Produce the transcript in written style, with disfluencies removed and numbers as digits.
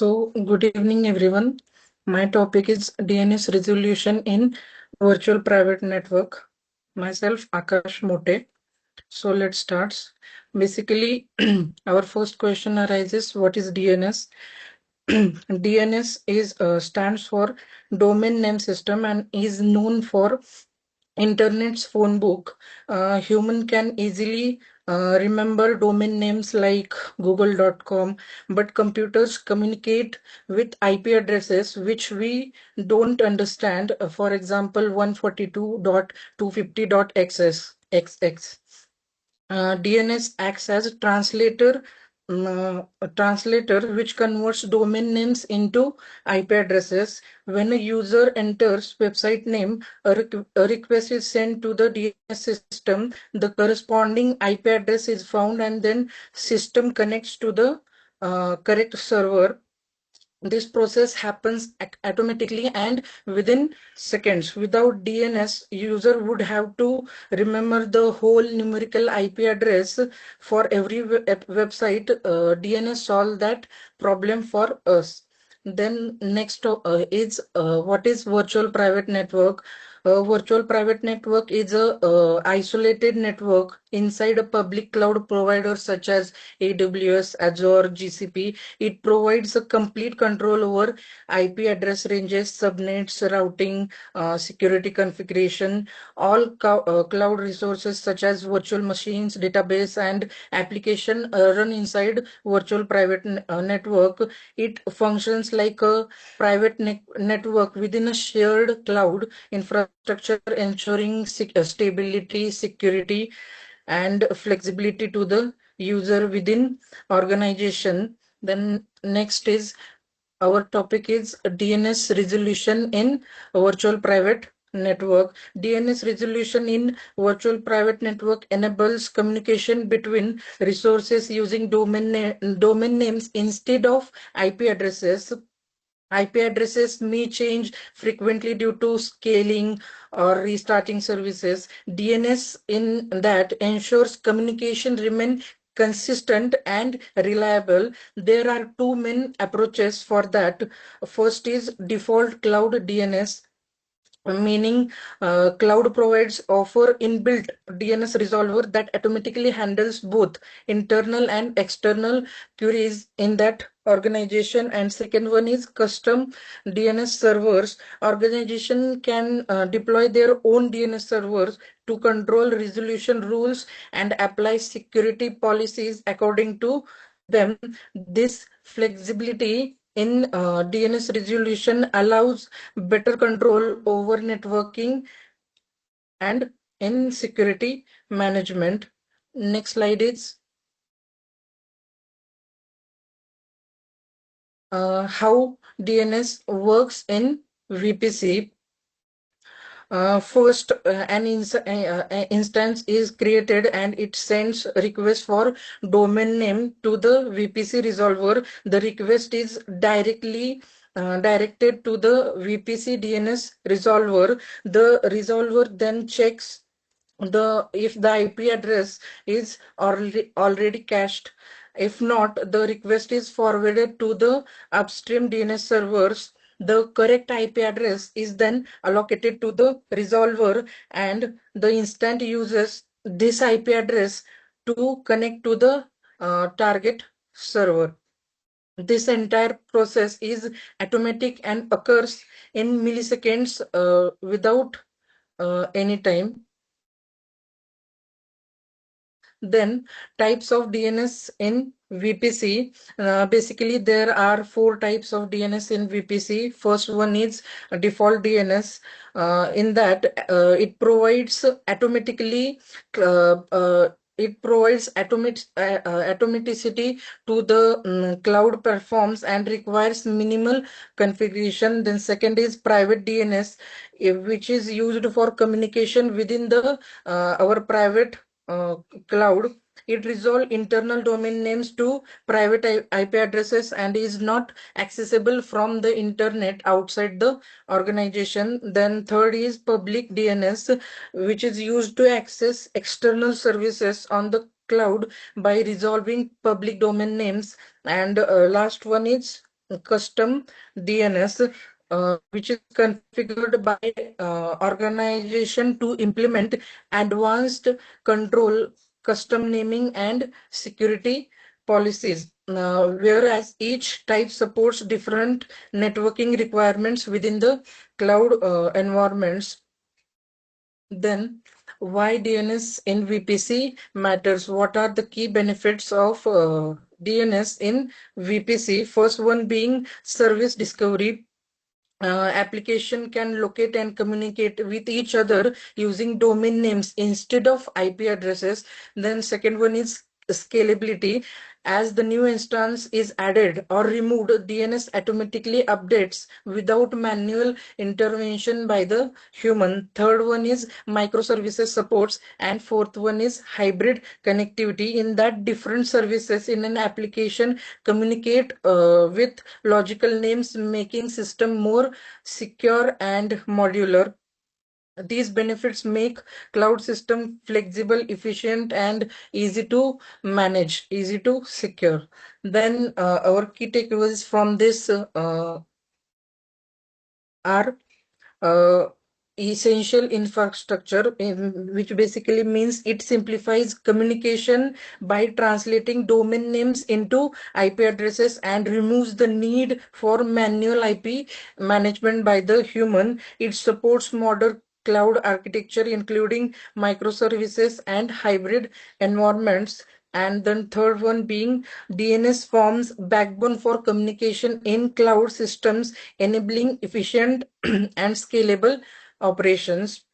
So, good evening, everyone. My topic is DNS resolution in virtual private network. Myself, Akash Mote. So, let's start. Basically, our first question arises: what is DNS? DNS is stands for Domain Name System and is known for Internet's phone book. Human can easily remember domain names like google.com, but computers communicate with IP addresses which we don't understand. For example, 142.250.xx. DNS acts as a translator which converts domain names into IP addresses. When a user enters website name, a request is sent to the DNS system. The corresponding IP address is found, and then system connects to the correct server. This process happens automatically and within seconds. Without DNS, user would have to remember the whole numerical IP address for every website. DNS solve that problem for us. Then next is what is virtual private network? Virtual private network is a isolated network inside a public cloud provider such as AWS, Azure, GCP. It provides a complete control over IP address ranges, subnets, routing, security configuration. All cloud resources such as virtual machines, database, and application run inside virtual private network. It functions like a private network within a shared cloud infrastructure, ensuring stability, security, and flexibility to the user within organization. Then next is our topic is DNS resolution in virtual private network. DNS resolution in virtual private network enables communication between resources using domain names instead of IP addresses. IP addresses may change frequently due to scaling or restarting services. DNS in that ensures communication remain consistent and reliable. There are two main approaches for that. First is default cloud DNS, meaning cloud provides offer inbuilt DNS resolver that automatically handles both internal and external queries in that organization. And second one is custom DNS servers. Organization can deploy their own DNS servers to control resolution rules and apply security policies according to them. This flexibility in DNS resolution allows better control over networking and in security management. Next slide is how DNS works in VPC. First, instance is created and it sends request for domain name to the VPC resolver. The request is directed to the VPC DNS resolver. The resolver then checks if the IP address is already cached. If not, the request is forwarded to the upstream DNS servers. The correct IP address is then allocated to the resolver, and the instant uses this IP address to connect to the target server. This entire process is automatic and occurs in milliseconds without any time. Then types of DNS in VPC. Basically, there are four types of DNS in VPC. First one is default DNS. In that, it provides automatically automaticity to the cloud platforms and requires minimal configuration. Then second is private DNS, which is used for communication within the our private cloud. It resolves internal domain names to private IP addresses and is not accessible from the internet outside the organization. Then third is public DNS, which is used to access external services on the cloud by resolving public domain names. And last one is custom DNS, which is configured by organization to implement advanced control, custom naming, and security policies. Whereas each type supports different networking requirements within the cloud environments. Then, why DNS in VPC matters? What are the key benefits of DNS in VPC? First one being service discovery. Application can locate and communicate with each other using domain names instead of IP addresses. Then second one is scalability. As the new instance is added or removed, DNS automatically updates without manual intervention by the human. Third one is microservices supports, and fourth one is hybrid connectivity, in that different services in an application communicate with logical names, making system more secure and modular. These benefits make cloud system flexible, efficient, and easy to manage, easy to secure. Then our key takeaways from this are uh, essential infrastructure, which basically means it simplifies communication by translating domain names into IP addresses and removes the need for manual IP management by the human. It supports modern cloud architecture, including microservices and hybrid environments. And then third one being DNS forms backbone for communication in cloud systems, enabling efficient and scalable operations.